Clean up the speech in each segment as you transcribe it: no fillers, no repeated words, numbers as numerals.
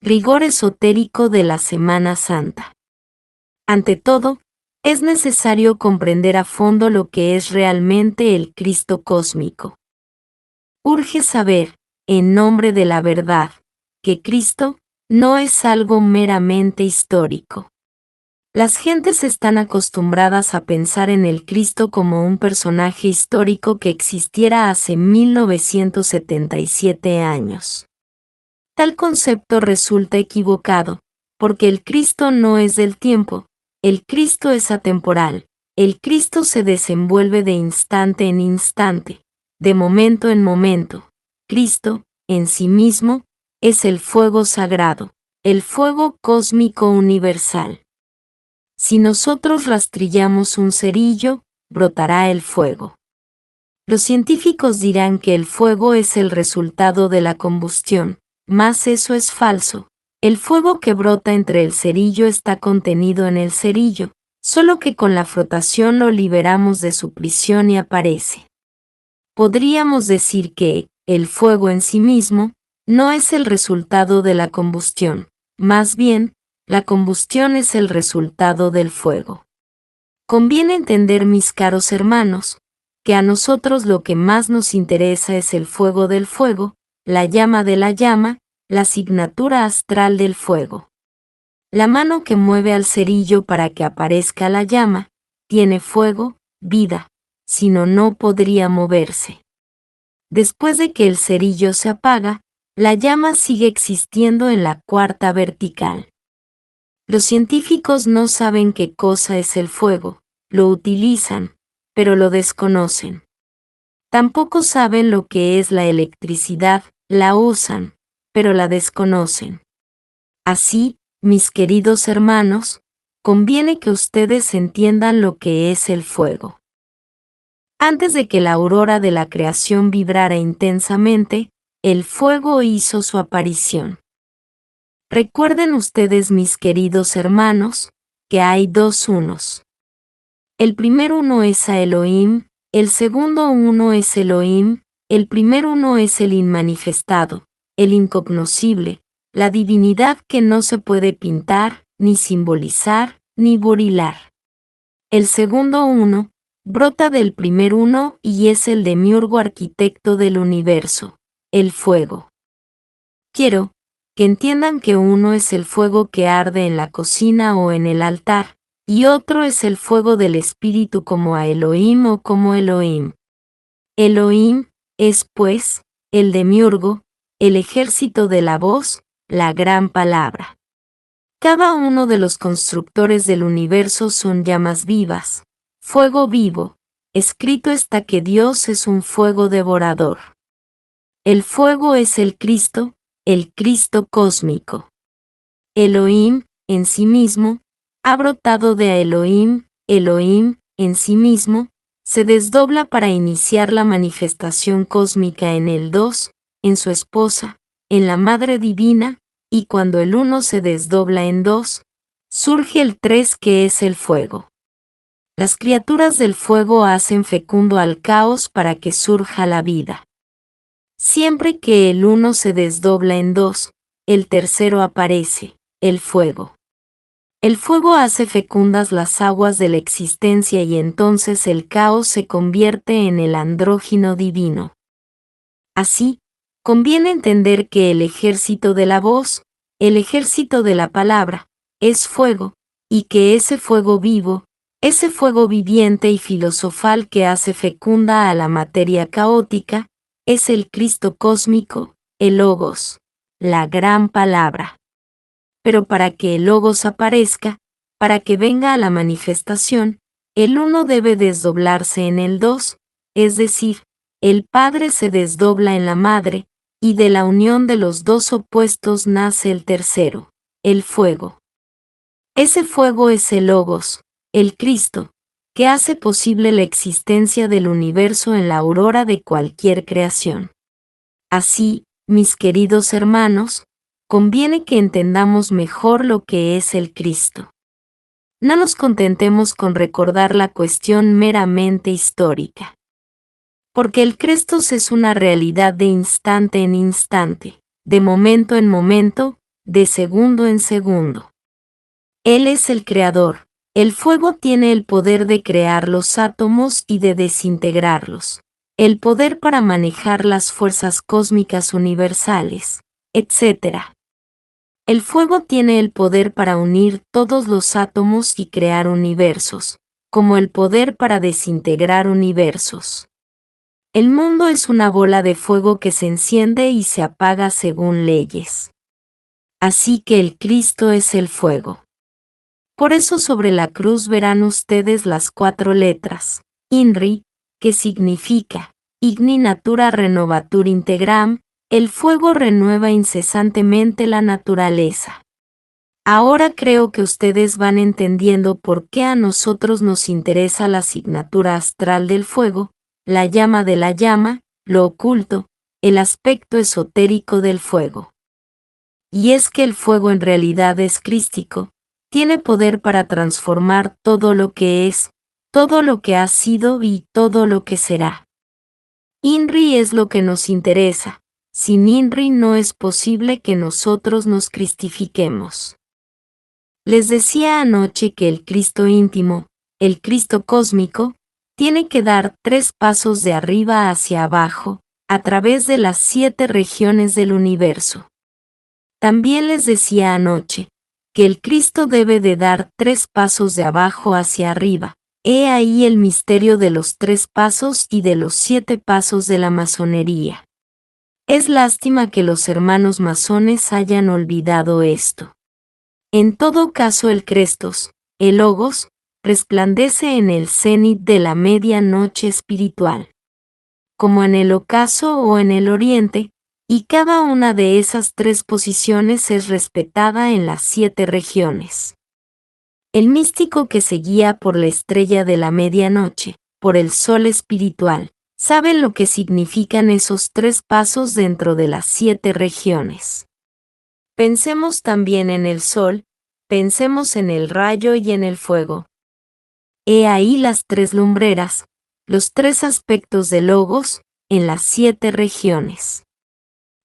Rigor esotérico de la Semana Santa. Ante todo, es necesario comprender a fondo lo que es realmente el Cristo cósmico. Urge saber, en nombre de la verdad, que Cristo no es algo meramente histórico. Las gentes están acostumbradas a pensar en el Cristo como un personaje histórico que existiera hace 1977 años. Tal concepto resulta equivocado, porque el Cristo no es del tiempo, el Cristo es atemporal, el Cristo se desenvuelve de instante en instante, de momento en momento. Cristo, en sí mismo, es el fuego sagrado, el fuego cósmico universal. Si nosotros rastrillamos un cerillo, brotará el fuego. Los científicos dirán que el fuego es el resultado de la combustión, mas eso es falso. El fuego que brota entre el cerillo está contenido en el cerillo, solo que con la frotación lo liberamos de su prisión y aparece. Podríamos decir que, el fuego en sí mismo, no es el resultado de la combustión, más bien, la combustión es el resultado del fuego. Conviene entender, mis caros hermanos, que a nosotros lo que más nos interesa es el fuego del fuego, la llama de la llama, la asignatura astral del fuego. La mano que mueve al cerillo para que aparezca la llama, tiene fuego, vida, si no, no podría moverse. Después de que el cerillo se apaga, la llama sigue existiendo en la cuarta vertical. Los científicos no saben qué cosa es el fuego, lo utilizan, pero lo desconocen. Tampoco saben lo que es la electricidad, la usan, pero la desconocen. Así, mis queridos hermanos, conviene que ustedes entiendan lo que es el fuego. Antes de que la aurora de la creación vibrara intensamente, el fuego hizo su aparición. Recuerden ustedes, mis queridos hermanos, que hay dos unos. El primer uno es a Elohim, el segundo uno es Elohim, el primer uno es el inmanifestado, el incognoscible, la divinidad que no se puede pintar, ni simbolizar, ni burilar. El segundo uno brota del primer uno y es el demiurgo arquitecto del universo, el fuego. Quiero que entiendan que uno es el fuego que arde en la cocina o en el altar, y otro es el fuego del espíritu como a Elohim o como Elohim. Elohim es, pues, el demiurgo, el ejército de la voz, la gran palabra. Cada uno de los constructores del universo son llamas vivas, fuego vivo. Escrito está que Dios es un fuego devorador. El fuego es el Cristo cósmico. Elohim, en sí mismo, ha brotado de Elohim, Elohim, en sí mismo, se desdobla para iniciar la manifestación cósmica en el dos, en su esposa, en la Madre Divina, y cuando el uno se desdobla en dos, surge el tres que es el fuego. Las criaturas del fuego hacen fecundo al caos para que surja la vida. Siempre que el uno se desdobla en dos, el tercero aparece, el fuego. El fuego hace fecundas las aguas de la existencia y entonces el caos se convierte en el andrógino divino. Así, conviene entender que el ejército de la voz, el ejército de la palabra, es fuego, y que ese fuego vivo, ese fuego viviente y filosofal que hace fecunda a la materia caótica, es el Cristo cósmico, el Logos, la gran palabra. Pero para que el Logos aparezca, para que venga a la manifestación, el uno debe desdoblarse en el dos, es decir, el Padre se desdobla en la Madre, y de la unión de los dos opuestos nace el tercero, el fuego. Ese fuego es el Logos, el Cristo, que hace posible la existencia del universo en la aurora de cualquier creación. Así, mis queridos hermanos, conviene que entendamos mejor lo que es el Cristo. No nos contentemos con recordar la cuestión meramente histórica. Porque el Crestos es una realidad de instante en instante, de momento en momento, de segundo en segundo. Él es el creador. El fuego tiene el poder de crear los átomos y de desintegrarlos, el poder para manejar las fuerzas cósmicas universales, etc. El fuego tiene el poder para unir todos los átomos y crear universos, como el poder para desintegrar universos. El mundo es una bola de fuego que se enciende y se apaga según leyes. Así que el Cristo es el fuego. Por eso sobre la cruz verán ustedes las 4 letras, INRI, que significa, Igni Natura Renovatur Integram, el fuego renueva incesantemente la naturaleza. Ahora creo que ustedes van entendiendo por qué a nosotros nos interesa la asignatura astral del fuego, la llama de la llama, lo oculto, el aspecto esotérico del fuego. Y es que el fuego en realidad es crístico, tiene poder para transformar todo lo que es, todo lo que ha sido y todo lo que será. INRI es lo que nos interesa. Sin INRI no es posible que nosotros nos cristifiquemos. Les decía anoche que el Cristo íntimo, el Cristo cósmico, tiene que dar 3 pasos de arriba hacia abajo, a través de las 7 regiones del universo. También les decía anoche, que el Cristo debe de dar 3 pasos de abajo hacia arriba. He ahí el misterio de los 3 pasos y de los 7 pasos de la masonería. Es lástima que los hermanos masones hayan olvidado esto. En todo caso el Crestos, el Logos, resplandece en el cenit de la medianoche espiritual. Como en el ocaso o en el oriente, y cada una de esas 3 posiciones es respetada en las 7 regiones. El místico que se guía por la estrella de la medianoche, por el sol espiritual, sabe lo que significan esos 3 pasos dentro de las 7 regiones. Pensemos también en el sol, pensemos en el rayo y en el fuego. He ahí las 3 lumbreras, los 3 aspectos de Logos, en las 7 regiones.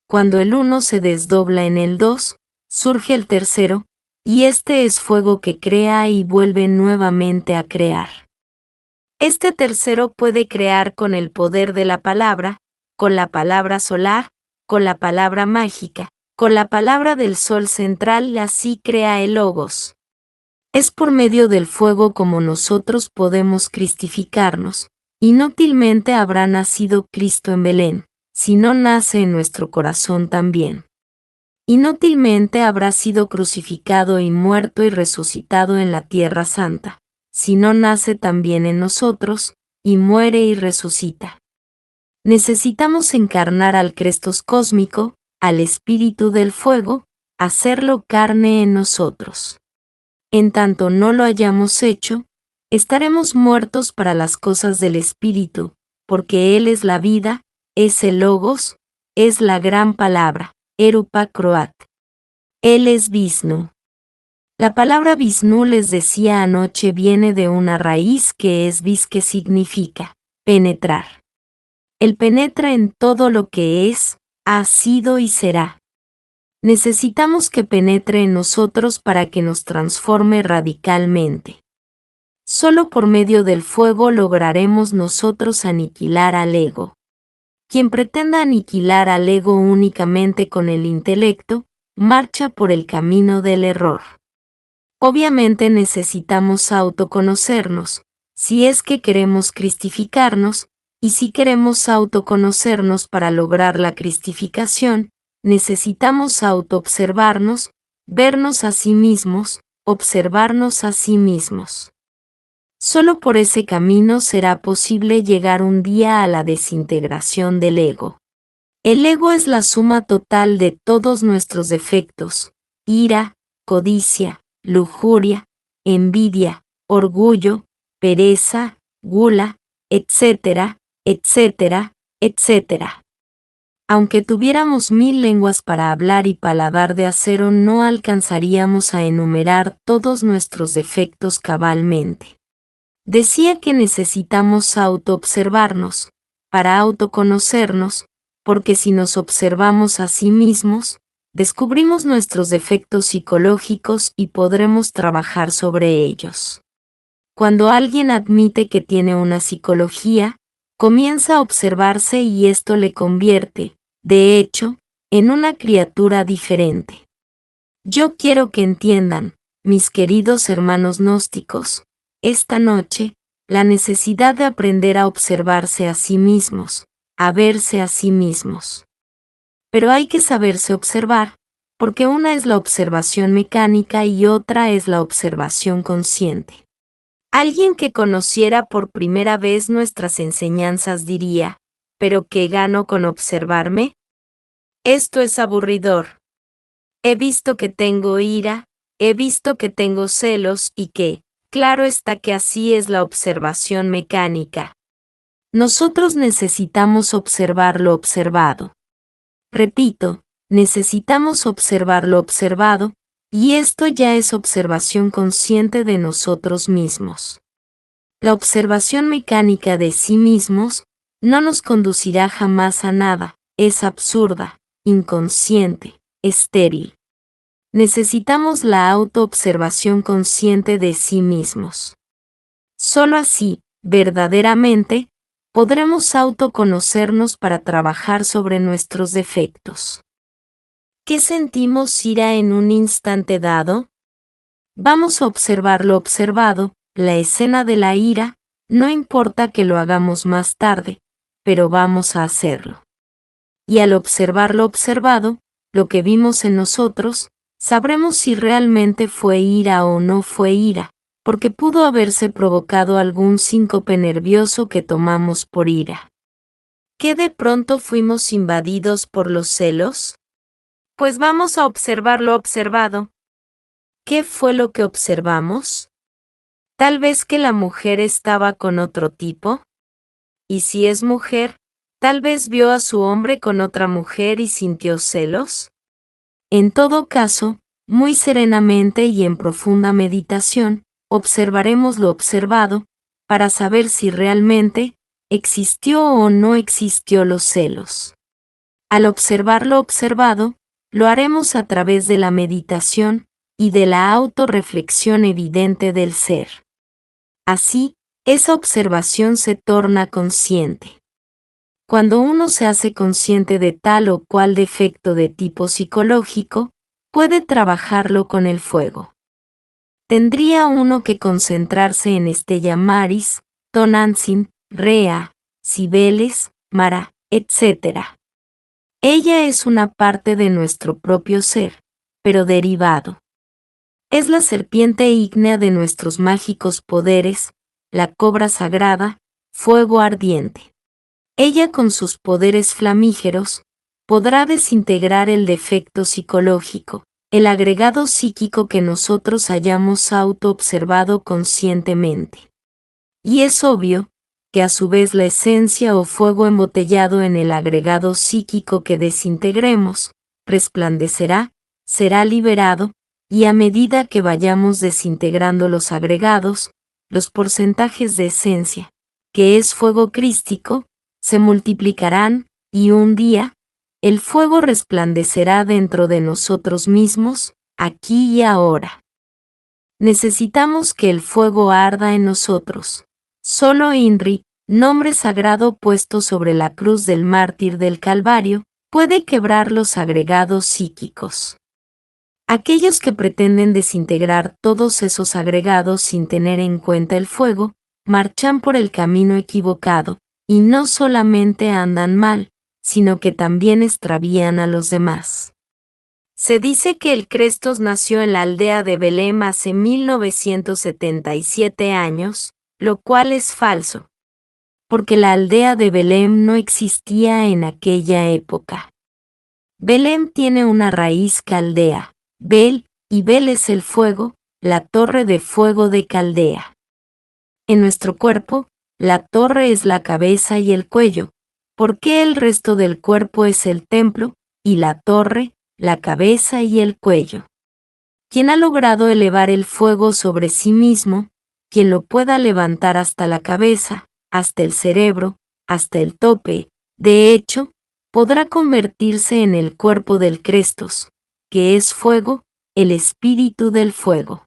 Cuando el uno se desdobla en el 2, surge el tercero, y este es fuego que crea y vuelve nuevamente a crear. Este tercero puede crear con el poder de la palabra, con la palabra solar, con la palabra mágica, con la palabra del sol central, y así crea el Logos. Es por medio del fuego como nosotros podemos cristificarnos. Inútilmente habrá nacido Cristo en Belén, si no nace en nuestro corazón también. Inútilmente habrá sido crucificado y muerto y resucitado en la Tierra Santa, si no nace también en nosotros, y muere y resucita. Necesitamos encarnar al Crestos cósmico, al Espíritu del fuego, hacerlo carne en nosotros. En tanto no lo hayamos hecho, estaremos muertos para las cosas del Espíritu, porque Él es la vida, es el Logos, es la gran palabra, Erupa Croat. Él es Vishnu. La palabra Vishnu, les decía anoche, viene de una raíz que es vis, que significa penetrar. Él penetra en todo lo que es, ha sido y será. Necesitamos que penetre en nosotros para que nos transforme radicalmente. Solo por medio del fuego lograremos nosotros aniquilar al ego. Quien pretenda aniquilar al ego únicamente con el intelecto, marcha por el camino del error. Obviamente necesitamos autoconocernos, si es que queremos cristificarnos, y si queremos autoconocernos para lograr la cristificación, necesitamos autoobservarnos, vernos a sí mismos, observarnos a sí mismos. Solo por ese camino será posible llegar un día a la desintegración del ego. El ego es la suma total de todos nuestros defectos: ira, codicia, lujuria, envidia, orgullo, pereza, gula, etcétera, etcétera, etcétera. Aunque tuviéramos 1000 lenguas para hablar y paladar de acero, no alcanzaríamos a enumerar todos nuestros defectos cabalmente. Decía que necesitamos autoobservarnos, para autoconocernos, porque si nos observamos a sí mismos, descubrimos nuestros defectos psicológicos y podremos trabajar sobre ellos. Cuando alguien admite que tiene una psicología, comienza a observarse y esto le convierte, de hecho, en una criatura diferente. Yo quiero que entiendan, mis queridos hermanos gnósticos, esta noche, la necesidad de aprender a observarse a sí mismos, a verse a sí mismos. Pero hay que saberse observar, porque una es la observación mecánica y otra es la observación consciente. Alguien que conociera por primera vez nuestras enseñanzas diría, ¿pero qué gano con observarme? Esto es aburridor. He visto que tengo ira, he visto que tengo celos y que, claro está que así es la observación mecánica. Nosotros necesitamos observar lo observado. Repito, necesitamos observar lo observado, y esto ya es observación consciente de nosotros mismos. La observación mecánica de sí mismos no nos conducirá jamás a nada, es absurda, inconsciente, estéril. Necesitamos la autoobservación consciente de sí mismos. Solo así, verdaderamente, podremos autoconocernos para trabajar sobre nuestros defectos. ¿Qué sentimos ira en un instante dado? Vamos a observar lo observado, la escena de la ira, no importa que lo hagamos más tarde, pero vamos a hacerlo. Y al observar lo observado, lo que vimos en nosotros, sabremos si realmente fue ira o no fue ira, porque pudo haberse provocado algún síncope nervioso que tomamos por ira. ¿Qué de pronto fuimos invadidos por los celos? Pues vamos a observar lo observado. ¿Qué fue lo que observamos? Tal vez que la mujer estaba con otro tipo. Y si es mujer, tal vez vio a su hombre con otra mujer y sintió celos. En todo caso, muy serenamente y en profunda meditación, observaremos lo observado, para saber si realmente existió o no existió los celos. Al observar lo observado, lo haremos a través de la meditación y de la autorreflexión evidente del ser. Así, esa observación se torna consciente. Cuando uno se hace consciente de tal o cual defecto de tipo psicológico, puede trabajarlo con el fuego. Tendría uno que concentrarse en Stella Maris, Tonantzin, Rea, Cibeles, Mara, etc. Ella es una parte de nuestro propio ser, pero derivado. Es la serpiente ígnea de nuestros mágicos poderes, la cobra sagrada, fuego ardiente. Ella con sus poderes flamígeros, podrá desintegrar el defecto psicológico, el agregado psíquico que nosotros hayamos autoobservado conscientemente. Y es obvio, que a su vez la esencia o fuego embotellado en el agregado psíquico que desintegremos, resplandecerá, será liberado, y a medida que vayamos desintegrando los agregados, los porcentajes de esencia, que es fuego crístico, se multiplicarán, y un día, el fuego resplandecerá dentro de nosotros mismos, aquí y ahora. Necesitamos que el fuego arda en nosotros. Solo INRI, nombre sagrado puesto sobre la cruz del mártir del Calvario, puede quebrar los agregados psíquicos. Aquellos que pretenden desintegrar todos esos agregados sin tener en cuenta el fuego, marchan por el camino equivocado, y no solamente andan mal, sino que también extravían a los demás. Se dice que el Crestos nació en la aldea de Belém hace 1977 años, lo cual es falso, porque la aldea de Belém no existía en aquella época. Belém tiene una raíz caldea, Bel, y Bel es el fuego, la torre de fuego de Caldea. En nuestro cuerpo, la torre es la cabeza y el cuello, porque el resto del cuerpo es el templo, y la torre, la cabeza y el cuello. Quien ha logrado elevar el fuego sobre sí mismo, quien lo pueda levantar hasta la cabeza, hasta el cerebro, hasta el tope, de hecho, podrá convertirse en el cuerpo del Crestos, que es fuego, el espíritu del fuego.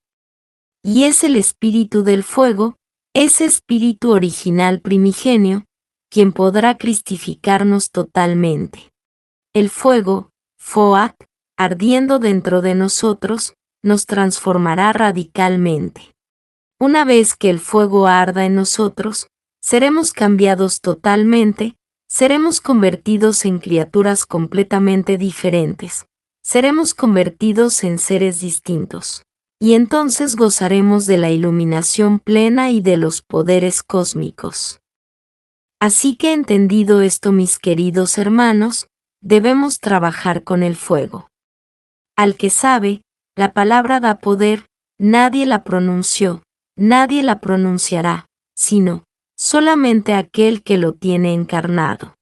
Y es el espíritu del fuego, ese espíritu original primigenio, quien podrá cristificarnos totalmente. El fuego, Foat, ardiendo dentro de nosotros, nos transformará radicalmente. Una vez que el fuego arda en nosotros, seremos cambiados totalmente, seremos convertidos en criaturas completamente diferentes, seremos convertidos en seres distintos, y entonces gozaremos de la iluminación plena y de los poderes cósmicos. Así que entendido esto, mis queridos hermanos, debemos trabajar con el fuego. Al que sabe, la palabra da poder, nadie la pronunció, nadie la pronunciará, sino solamente aquel que lo tiene encarnado.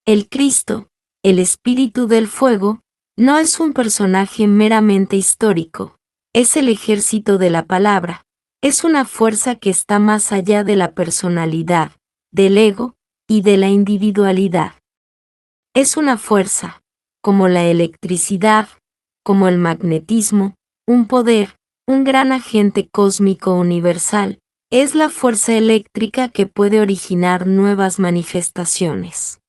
El Cristo, el Espíritu del Fuego, no es un personaje meramente histórico, es el ejército de la palabra, es una fuerza que está más allá de la personalidad, del ego y de la individualidad. Es una fuerza, como la electricidad, como el magnetismo, un poder, un gran agente cósmico universal, es la fuerza eléctrica que puede originar nuevas manifestaciones.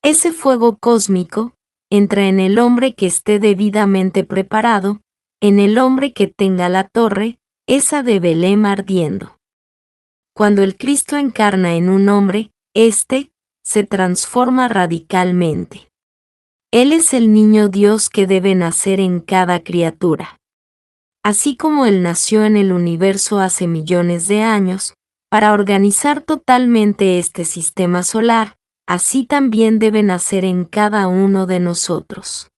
Ese fuego cósmico entra en el hombre que esté debidamente preparado, en el hombre que tenga la torre, esa de Belén ardiendo. Cuando el Cristo encarna en un hombre, éste se transforma radicalmente. Él es el niño Dios que debe nacer en cada criatura. Así como Él nació en el universo hace millones de años, para organizar totalmente este sistema solar, así también debe nacer en cada uno de nosotros.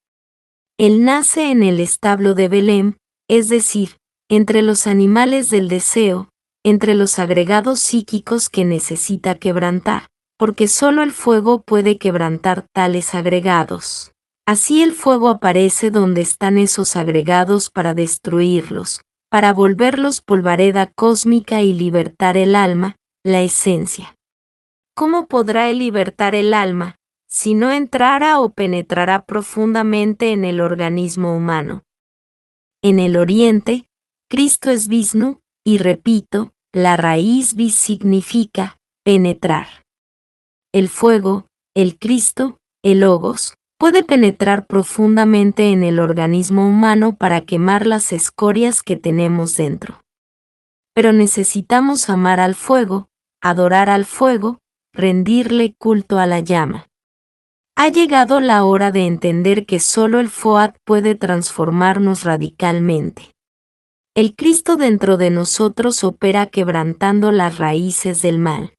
Él nace en el establo de Belén, es decir, entre los animales del deseo, entre los agregados psíquicos que necesita quebrantar, porque solo el fuego puede quebrantar tales agregados. Así el fuego aparece donde están esos agregados para destruirlos, para volverlos polvareda cósmica y libertar el alma, la esencia. ¿Cómo podrá él libertar el alma, si no entrara o penetrará profundamente en el organismo humano? En el Oriente, Cristo es Vishnu, y repito, la raíz vis significa penetrar. El fuego, el Cristo, el Logos, puede penetrar profundamente en el organismo humano para quemar las escorias que tenemos dentro. Pero necesitamos amar al fuego, adorar al fuego, rendirle culto a la llama. Ha llegado la hora de entender que solo el Foat puede transformarnos radicalmente. El Cristo dentro de nosotros opera quebrantando las raíces del mal.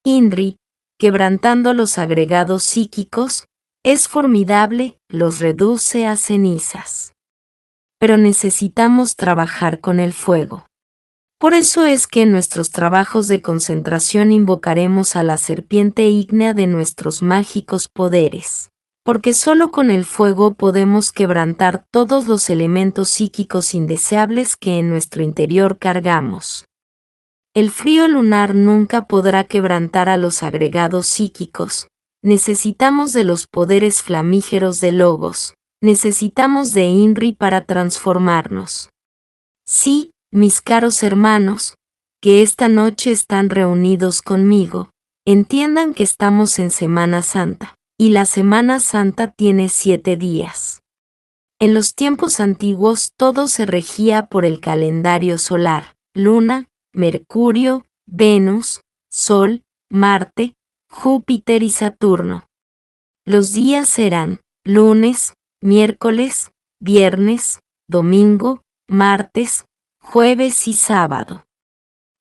Indri, quebrantando los agregados psíquicos, es formidable, los reduce a cenizas. Pero necesitamos trabajar con el fuego. Por eso es que en nuestros trabajos de concentración invocaremos a la serpiente ígnea de nuestros mágicos poderes, porque solo con el fuego podemos quebrantar todos los elementos psíquicos indeseables que en nuestro interior cargamos. El frío lunar nunca podrá quebrantar a los agregados psíquicos. Necesitamos de los poderes flamígeros de Logos, necesitamos de Inri para transformarnos. Sí, mis caros hermanos, que esta noche están reunidos conmigo, entiendan que estamos en Semana Santa, y la Semana Santa tiene 7 días. En los tiempos antiguos todo se regía por el calendario solar, Luna, Mercurio, Venus, Sol, Marte, Júpiter y Saturno. Los días eran lunes, miércoles, viernes, domingo, martes, jueves y sábado.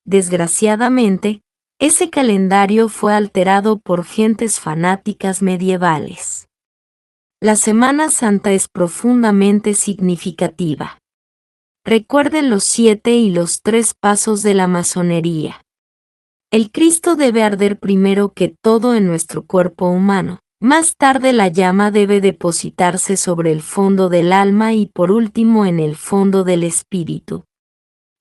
Desgraciadamente, ese calendario fue alterado por gentes fanáticas medievales. La Semana Santa es profundamente significativa. Recuerden los 7 y los 3 pasos de la masonería. El Cristo debe arder primero que todo en nuestro cuerpo humano. Más tarde la llama debe depositarse sobre el fondo del alma y por último en el fondo del espíritu.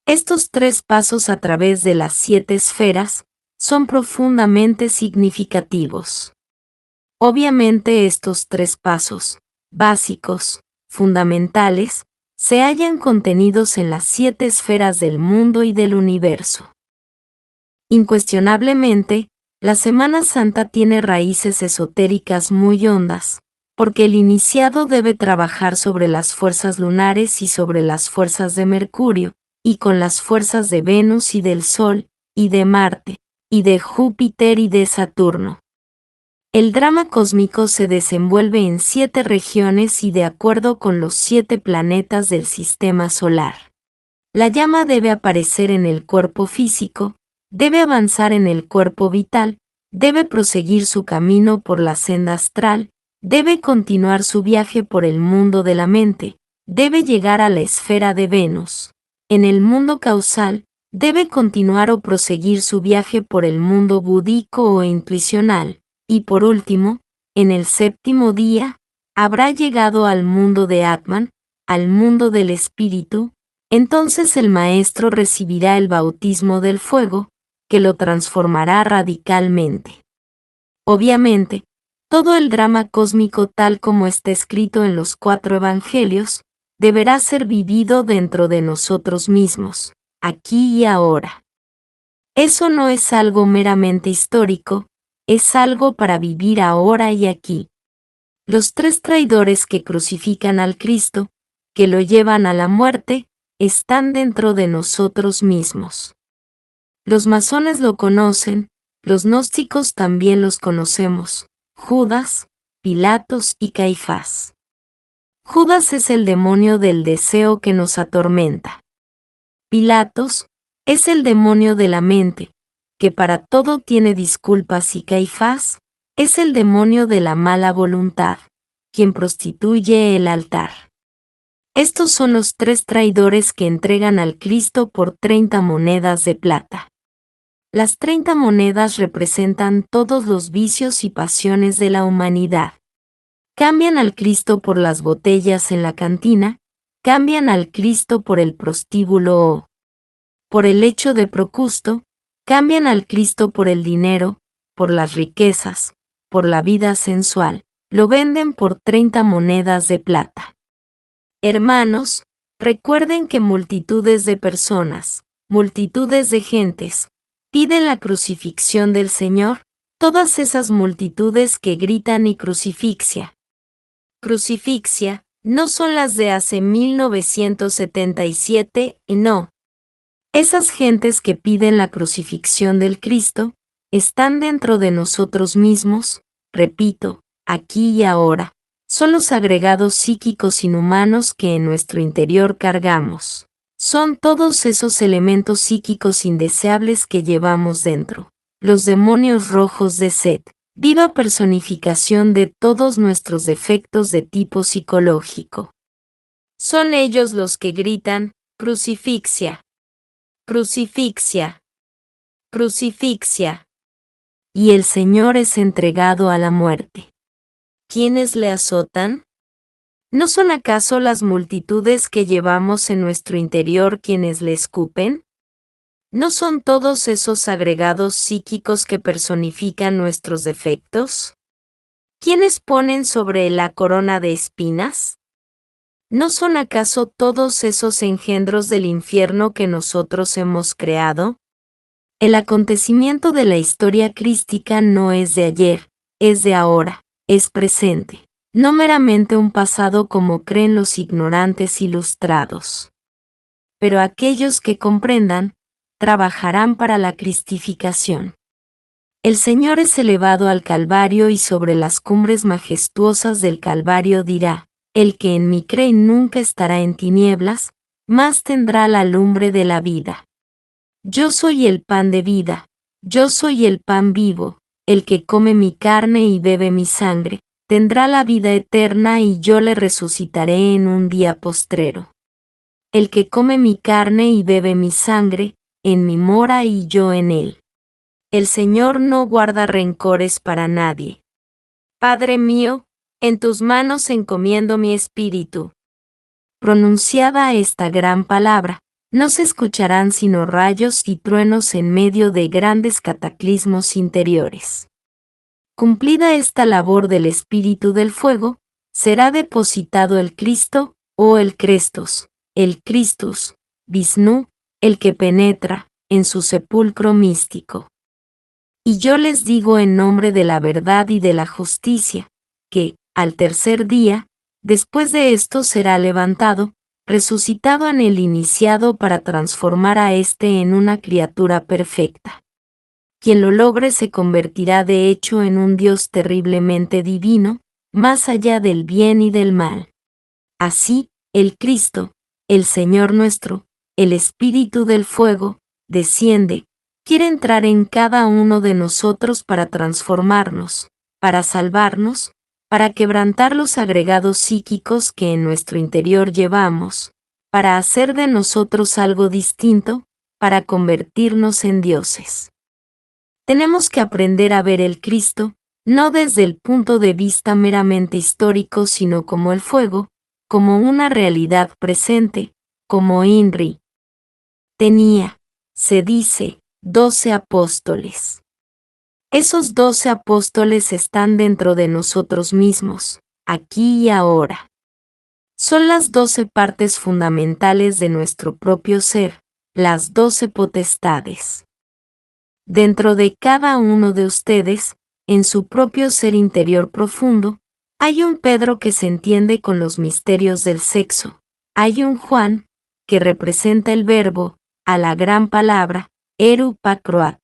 Estos 3 pasos a través de las 7 esferas son profundamente significativos. Obviamente estos 3 pasos, básicos, fundamentales, se hallan contenidos en las 7 esferas del mundo y del universo. Incuestionablemente, la Semana Santa tiene raíces esotéricas muy hondas, porque el iniciado debe trabajar sobre las fuerzas lunares y sobre las fuerzas de Mercurio, y con las fuerzas de Venus y del Sol, y de Marte, y de Júpiter y de Saturno. El drama cósmico se desenvuelve en 7 regiones y de acuerdo con los 7 planetas del sistema solar. La llama debe aparecer en el cuerpo físico, debe avanzar en el cuerpo vital, debe proseguir su camino por la senda astral, debe continuar su viaje por el mundo de la mente, debe llegar a la esfera de Venus. En el mundo causal, debe continuar o proseguir su viaje por el mundo búdico o intuicional, y por último, en el 7º día, habrá llegado al mundo de Atman, al mundo del espíritu. Entonces el maestro recibirá el bautismo del fuego, que lo transformará radicalmente. Obviamente, todo el drama cósmico tal como está escrito en los 4 evangelios, deberá ser vivido dentro de nosotros mismos, aquí y ahora. Eso no es algo meramente histórico, es algo para vivir ahora y aquí. Los 3 traidores que crucifican al Cristo, que lo llevan a la muerte, están dentro de nosotros mismos. Los masones lo conocen, los gnósticos también los conocemos, Judas, Pilatos y Caifás. Judas es el demonio del deseo que nos atormenta. Pilatos es el demonio de la mente, que para todo tiene disculpas, y Caifás es el demonio de la mala voluntad, quien prostituye el altar. Estos son los 3 traidores que entregan al Cristo por 30 monedas de plata. Las 30 monedas representan todos los vicios y pasiones de la humanidad. Cambian al Cristo por las botellas en la cantina, cambian al Cristo por el prostíbulo o por el hecho de Procusto, cambian al Cristo por el dinero, por las riquezas, por la vida sensual, lo venden por 30 monedas de plata. Hermanos, recuerden que multitudes de personas, multitudes de gentes, piden la crucifixión del Señor, todas esas multitudes que gritan y crucifixia. Crucifixia, no son las de hace 1977, y no. Esas gentes que piden la crucifixión del Cristo, están dentro de nosotros mismos, repito, aquí y ahora. Son los agregados psíquicos inhumanos que en nuestro interior cargamos. Son todos esos elementos psíquicos indeseables que llevamos dentro. Los demonios rojos de Set, viva personificación de todos nuestros defectos de tipo psicológico. Son ellos los que gritan, crucifixia, crucifixia, crucifixia. Y el Señor es entregado a la muerte. ¿Quiénes le azotan? ¿No son acaso las multitudes que llevamos en nuestro interior quienes le escupen? ¿No son todos esos agregados psíquicos que personifican nuestros defectos? ¿Quiénes ponen sobre la corona de espinas? ¿No son acaso todos esos engendros del infierno que nosotros hemos creado? El acontecimiento de la historia crística no es de ayer, es de ahora. Es presente, no meramente un pasado como creen los ignorantes ilustrados. Pero aquellos que comprendan, trabajarán para la cristificación. El Señor es elevado al Calvario y sobre las cumbres majestuosas del Calvario dirá, el que en mí cree nunca estará en tinieblas, mas tendrá la lumbre de la vida. Yo soy el pan de vida, yo soy el pan vivo. El que come mi carne y bebe mi sangre, tendrá la vida eterna y yo le resucitaré en un día postrero. El que come mi carne y bebe mi sangre, en mí mora y yo en él. El Señor no guarda rencores para nadie. Padre mío, en tus manos encomiendo mi espíritu. Pronunciada esta gran palabra, no se escucharán sino rayos y truenos en medio de grandes cataclismos interiores. Cumplida esta labor del espíritu del fuego, será depositado el Cristo, o el Crestos, el Christus, Vishnu, el que penetra, en su sepulcro místico. Y yo les digo en nombre de la verdad y de la justicia, que, al tercer día, después de esto será levantado, resucitado en el iniciado para transformar a éste en una criatura perfecta. Quien lo logre se convertirá de hecho en un Dios terriblemente divino, más allá del bien y del mal. Así, el Cristo, el Señor nuestro, el Espíritu del fuego, desciende, quiere entrar en cada uno de nosotros para transformarnos, para salvarnos, para quebrantar los agregados psíquicos que en nuestro interior llevamos, para hacer de nosotros algo distinto, para convertirnos en dioses. Tenemos que aprender a ver el Cristo, no desde el punto de vista meramente histórico, sino como el fuego, como una realidad presente, como INRI. Tenía, se dice, 12 apóstoles. Esos 12 apóstoles están dentro de nosotros mismos, aquí y ahora. Son las 12 partes fundamentales de nuestro propio ser, las 12 potestades. Dentro de cada uno de ustedes, en su propio ser interior profundo, hay un Pedro que se entiende con los misterios del sexo, hay un Juan, que representa el verbo, a la gran palabra, Eru Pakroat.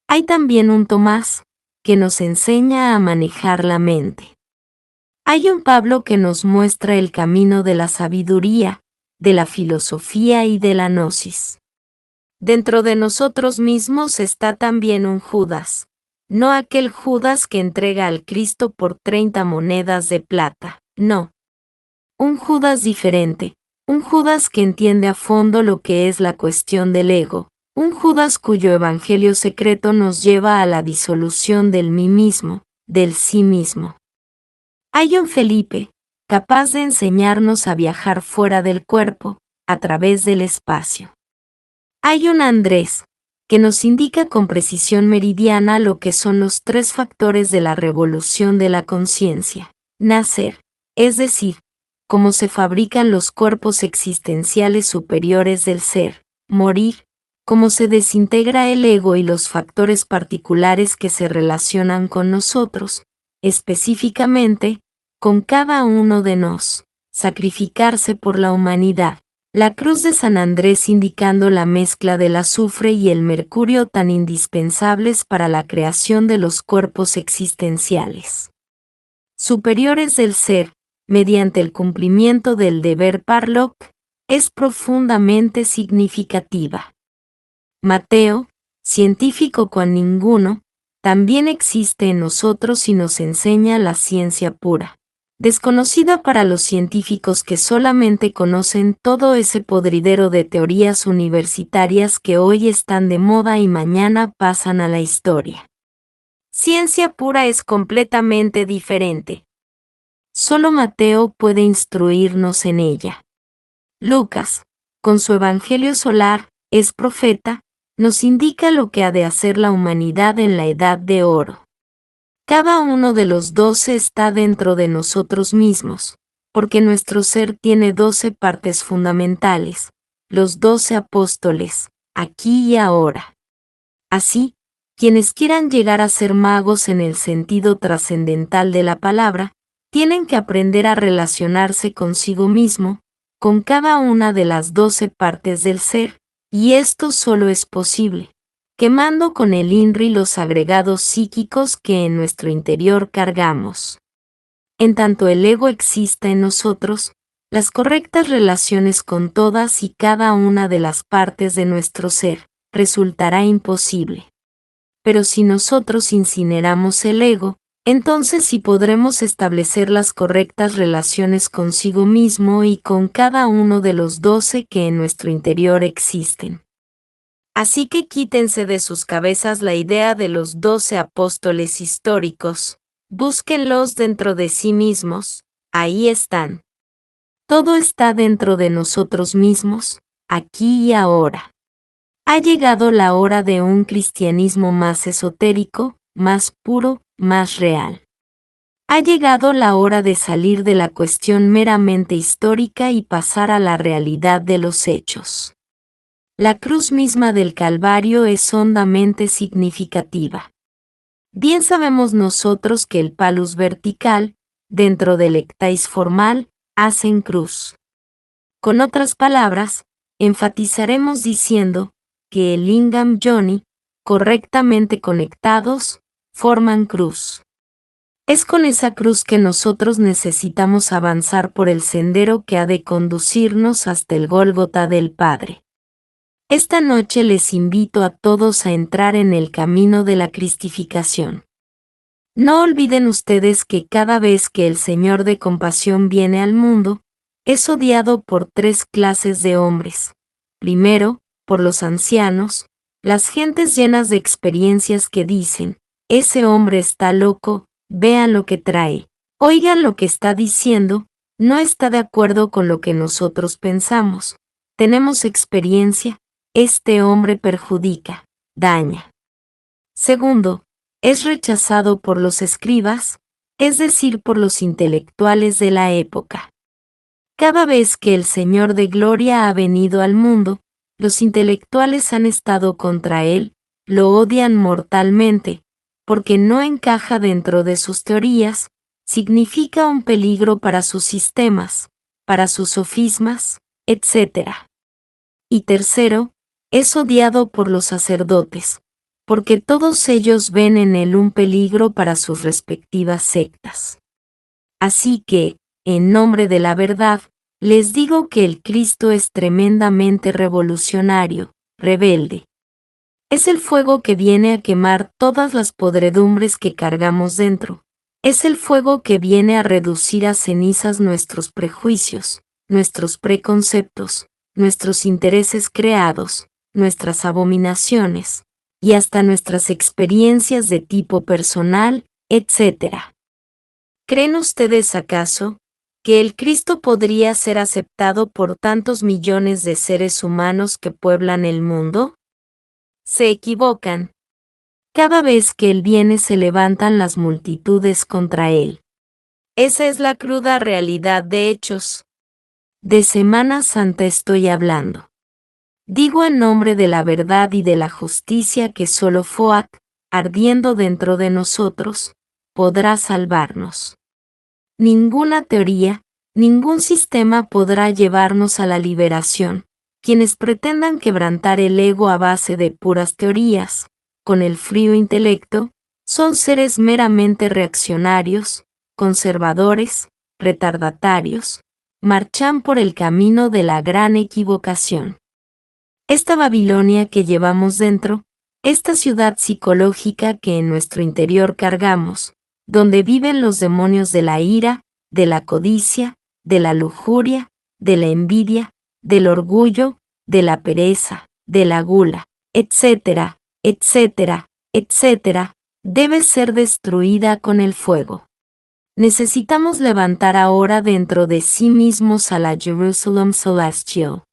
Hay también un Tomás, que nos enseña a manejar la mente. Hay un Pablo que nos muestra el camino de la sabiduría, de la filosofía y de la gnosis. Dentro de nosotros mismos está también un Judas, no aquel Judas que entrega al Cristo por 30 monedas de plata, no. Un Judas diferente, un Judas que entiende a fondo lo que es la cuestión del ego, un Judas cuyo evangelio secreto nos lleva a la disolución del mí mismo, del sí mismo. Hay un Felipe, capaz de enseñarnos a viajar fuera del cuerpo, a través del espacio. Hay un Andrés, que nos indica con precisión meridiana lo que son los 3 factores de la revolución de la conciencia. Nacer, es decir, cómo se fabrican los cuerpos existenciales superiores del ser. Morir, cómo se desintegra el ego y los factores particulares que se relacionan con nosotros, específicamente, con cada uno de nos. Sacrificarse por la humanidad. La cruz de San Andrés indicando la mezcla del azufre y el mercurio tan indispensables para la creación de los cuerpos existenciales superiores del ser, mediante el cumplimiento del deber Parlock, es profundamente significativa. Mateo, científico con ninguno, también existe en nosotros y nos enseña la ciencia pura, desconocida para los científicos que solamente conocen todo ese podridero de teorías universitarias que hoy están de moda y mañana pasan a la historia. Ciencia pura es completamente diferente. Solo Mateo puede instruirnos en ella. Lucas, con su Evangelio solar, es profeta, nos indica lo que ha de hacer la humanidad en la Edad de Oro. Cada uno de los 12 está dentro de nosotros mismos, porque nuestro ser tiene 12 partes fundamentales, los 12 apóstoles, aquí y ahora. Así, quienes quieran llegar a ser magos en el sentido trascendental de la palabra, tienen que aprender a relacionarse consigo mismo, con cada una de las 12 partes del ser, y esto solo es posible quemando con el INRI los agregados psíquicos que en nuestro interior cargamos. En tanto el ego exista en nosotros, las correctas relaciones con todas y cada una de las partes de nuestro ser resultará imposible. Pero si nosotros incineramos el ego, entonces sí podremos establecer las correctas relaciones consigo mismo y con cada uno de los 12 que en nuestro interior existen. Así que quítense de sus cabezas la idea de los 12 apóstoles históricos, búsquenlos dentro de sí mismos, ahí están. Todo está dentro de nosotros mismos, aquí y ahora. Ha llegado la hora de un cristianismo más esotérico, más puro, más real. Ha llegado la hora de salir de la cuestión meramente histórica y pasar a la realidad de los hechos. La cruz misma del Calvario es hondamente significativa. Bien sabemos nosotros que el palus vertical, dentro del ectais formal, hacen cruz. Con otras palabras, enfatizaremos diciendo que el lingam yoni, correctamente conectados, forman cruz. Es con esa cruz que nosotros necesitamos avanzar por el sendero que ha de conducirnos hasta el Gólgota del Padre. Esta noche les invito a todos a entrar en el camino de la cristificación. No olviden ustedes que cada vez que el Señor de compasión viene al mundo, es odiado por tres clases de hombres. Primero, por los ancianos, las gentes llenas de experiencias que dicen, ese hombre está loco, vean lo que trae, oigan lo que está diciendo, no está de acuerdo con lo que nosotros pensamos. Tenemos experiencia, este hombre perjudica, daña. Segundo, es rechazado por los escribas, es decir, por los intelectuales de la época. Cada vez que el Señor de Gloria ha venido al mundo, los intelectuales han estado contra él, lo odian mortalmente, porque no encaja dentro de sus teorías, significa un peligro para sus sistemas, para sus sofismas, etc. Y tercero, es odiado por los sacerdotes, porque todos ellos ven en él un peligro para sus respectivas sectas. Así que, en nombre de la verdad, les digo que el Cristo es tremendamente revolucionario, rebelde. Es el fuego que viene a quemar todas las podredumbres que cargamos dentro. Es el fuego que viene a reducir a cenizas nuestros prejuicios, nuestros preconceptos, nuestros intereses creados, nuestras abominaciones, y hasta nuestras experiencias de tipo personal, etc. ¿Creen ustedes acaso que el Cristo podría ser aceptado por tantos millones de seres humanos que pueblan el mundo? Se equivocan. Cada vez que Él viene se levantan las multitudes contra Él. Esa es la cruda realidad de hechos. De Semana Santa estoy hablando. Digo en nombre de la verdad y de la justicia que solo Foac, ardiendo dentro de nosotros, podrá salvarnos. Ninguna teoría, ningún sistema podrá llevarnos a la liberación. Quienes pretendan quebrantar el ego a base de puras teorías, con el frío intelecto, son seres meramente reaccionarios, conservadores, retardatarios, marchan por el camino de la gran equivocación. Esta Babilonia que llevamos dentro, esta ciudad psicológica que en nuestro interior cargamos, donde viven los demonios de la ira, de la codicia, de la lujuria, de la envidia, del orgullo, de la pereza, de la gula, etcétera, etcétera, etcétera, debe ser destruida con el fuego. Necesitamos levantar ahora dentro de sí mismos a la Jerusalem Celestial.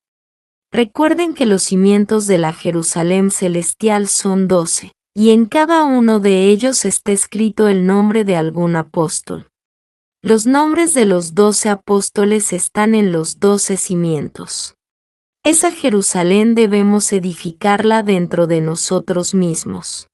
Recuerden que los cimientos de la Jerusalén celestial son 12, y en cada uno de ellos está escrito el nombre de algún apóstol. Los nombres de los 12 apóstoles están en los 12 cimientos. Esa Jerusalén debemos edificarla dentro de nosotros mismos.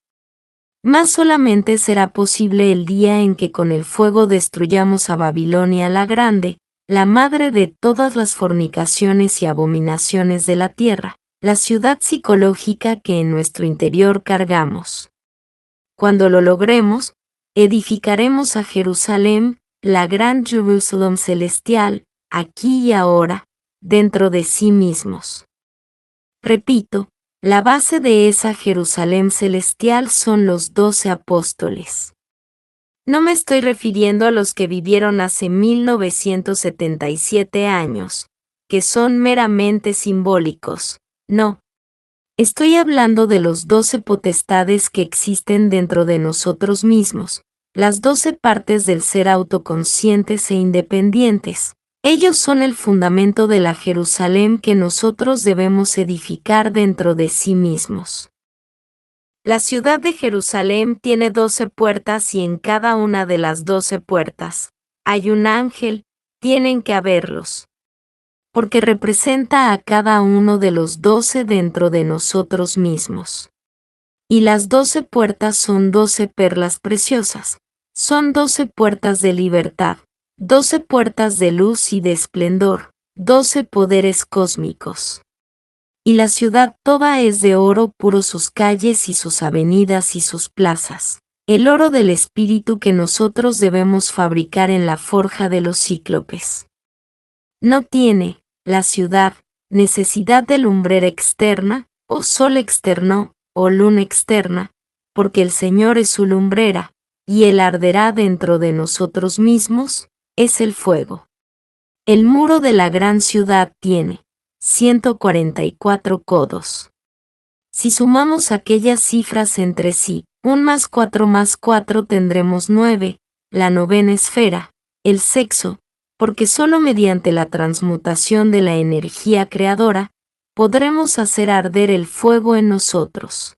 Mas solamente será posible el día en que con el fuego destruyamos a Babilonia la Grande, la madre de todas las fornicaciones y abominaciones de la tierra, la ciudad psicológica que en nuestro interior cargamos. Cuando lo logremos, edificaremos a Jerusalén, la gran Jerusalén celestial, aquí y ahora, dentro de sí mismos. Repito, la base de esa Jerusalén celestial son los 12 apóstoles. No me estoy refiriendo a los que vivieron hace 1977 años, que son meramente simbólicos, no. Estoy hablando de los 12 potestades que existen dentro de nosotros mismos, las 12 partes del ser autoconscientes e independientes. Ellos son el fundamento de la Jerusalén que nosotros debemos edificar dentro de sí mismos. La ciudad de Jerusalén tiene 12 puertas y en cada una de las 12 puertas hay un ángel, tienen que haberlos. Porque representa a cada uno de los 12 dentro de nosotros mismos. Y las 12 puertas son 12 perlas preciosas. Son 12 puertas de libertad, 12 puertas de luz y de esplendor, 12 poderes cósmicos. Y la ciudad toda es de oro puro, sus calles y sus avenidas y sus plazas. El oro del espíritu que nosotros debemos fabricar en la forja de los cíclopes. No tiene, la ciudad, necesidad de lumbrera externa, o sol externo, o luna externa, porque el Señor es su lumbrera, y Él arderá dentro de nosotros mismos, es el fuego. El muro de la gran ciudad tiene 144 codos. Si sumamos aquellas cifras entre sí, 1 más 4 tendremos 9, la novena esfera, el sexo, porque solo mediante la transmutación de la energía creadora, podremos hacer arder el fuego en nosotros.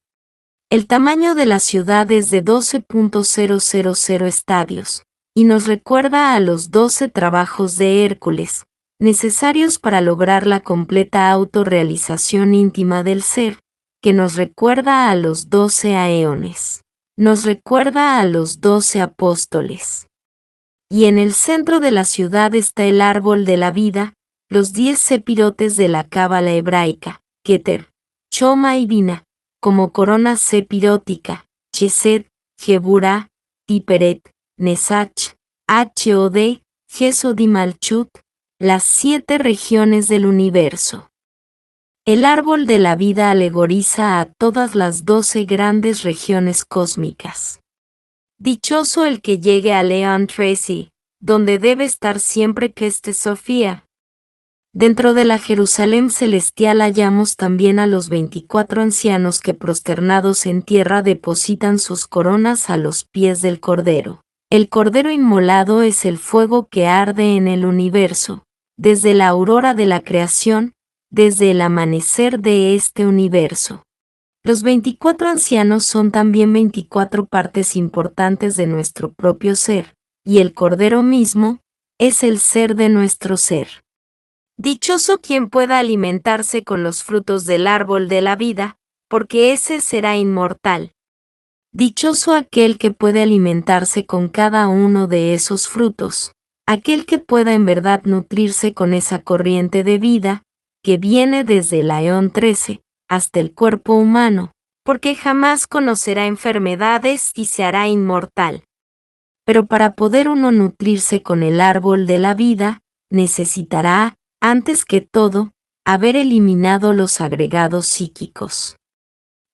El tamaño de la ciudad es de 12.000 estadios, y nos recuerda a los 12 trabajos de Hércules, necesarios para lograr la completa autorrealización íntima del ser, que nos recuerda a los 12 aeones, nos recuerda a los 12 apóstoles. Y en el centro de la ciudad está el árbol de la vida, los 10 sepirotes de la cábala hebraica, Keter, Choma y Bina, como corona sepirótica, Chesed, Geburah, Tiperet, Nesach, Hod, Jesod y Malchut, las 7 regiones del universo. El árbol de la vida alegoriza a todas las 12 grandes regiones cósmicas. Dichoso el que llegue a Leon Tracy, donde debe estar siempre que esté Sofía. Dentro de la Jerusalén celestial hallamos también a los 24 ancianos que prosternados en tierra depositan sus coronas a los pies del Cordero. El Cordero inmolado es el fuego que arde en el universo, desde la aurora de la creación, desde el amanecer de este universo. Los 24 ancianos son también 24 partes importantes de nuestro propio ser, y el Cordero mismo es el ser de nuestro ser. Dichoso quien pueda alimentarse con los frutos del árbol de la vida, porque ese será inmortal. Dichoso aquel que puede alimentarse con cada uno de esos frutos, aquel que pueda en verdad nutrirse con esa corriente de vida, que viene desde el Aeón 13 hasta el cuerpo humano, porque jamás conocerá enfermedades y se hará inmortal. Pero para poder uno nutrirse con el árbol de la vida, necesitará, antes que todo, haber eliminado los agregados psíquicos.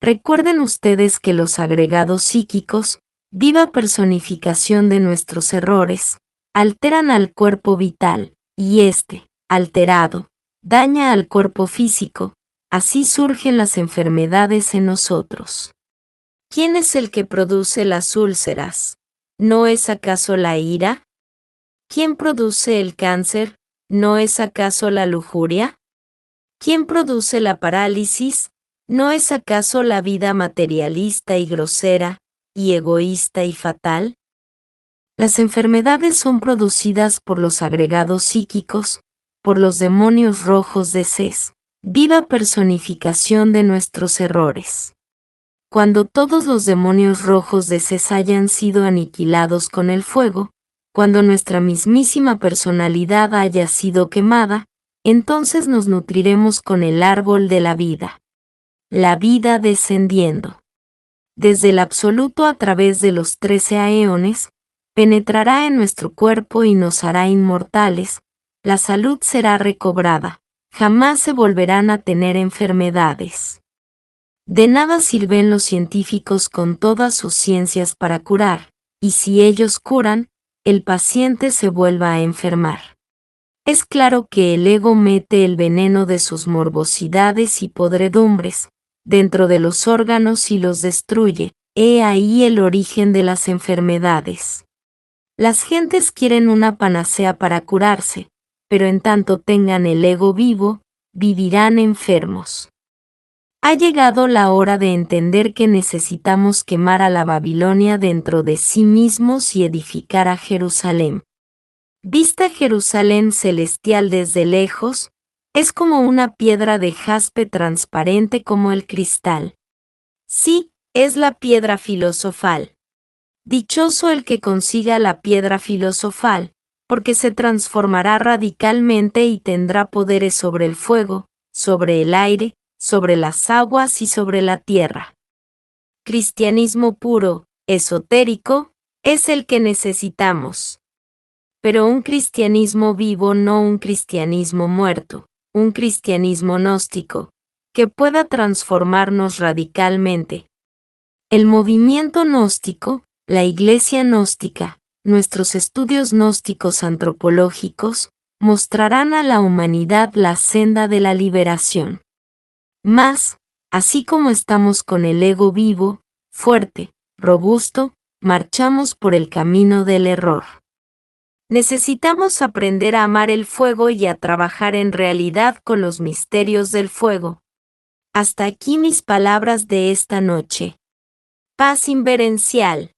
Recuerden ustedes que los agregados psíquicos, viva personificación de nuestros errores, alteran al cuerpo vital, y este, alterado, daña al cuerpo físico, así surgen las enfermedades en nosotros. ¿Quién es el que produce las úlceras? ¿No es acaso la ira? ¿Quién produce el cáncer? ¿No es acaso la lujuria? ¿Quién produce la parálisis? ¿No es acaso la vida materialista y grosera, y egoísta y fatal? Las enfermedades son producidas por los agregados psíquicos, por los demonios rojos de Ses, viva personificación de nuestros errores. Cuando todos los demonios rojos de Ses hayan sido aniquilados con el fuego, cuando nuestra mismísima personalidad haya sido quemada, entonces nos nutriremos con el árbol de la vida descendiendo. Desde el absoluto a través de los 13 aeones, penetrará en nuestro cuerpo y nos hará inmortales, la salud será recobrada, jamás se volverán a tener enfermedades. De nada sirven los científicos con todas sus ciencias para curar, y si ellos curan, el paciente se vuelva a enfermar. Es claro que el ego mete el veneno de sus morbosidades y podredumbres dentro de los órganos y los destruye. He ahí el origen de las enfermedades. Las gentes quieren una panacea para curarse, pero en tanto tengan el ego vivo, vivirán enfermos. Ha llegado la hora de entender que necesitamos quemar a la Babilonia dentro de sí mismos y edificar a Jerusalén. Vista Jerusalén celestial desde lejos, es como una piedra de jaspe transparente como el cristal. Sí, es la piedra filosofal. Dichoso el que consiga la piedra filosofal, porque se transformará radicalmente y tendrá poderes sobre el fuego, sobre el aire, sobre las aguas y sobre la tierra. Cristianismo puro, esotérico, es el que necesitamos. Pero un cristianismo vivo, no un cristianismo muerto, un cristianismo gnóstico, que pueda transformarnos radicalmente. El movimiento gnóstico, la iglesia gnóstica, nuestros estudios gnósticos antropológicos, mostrarán a la humanidad la senda de la liberación. Mas, así como estamos con el ego vivo, fuerte, robusto, marchamos por el camino del error. Necesitamos aprender a amar el fuego y a trabajar en realidad con los misterios del fuego. Hasta aquí mis palabras de esta noche. Paz inverencial.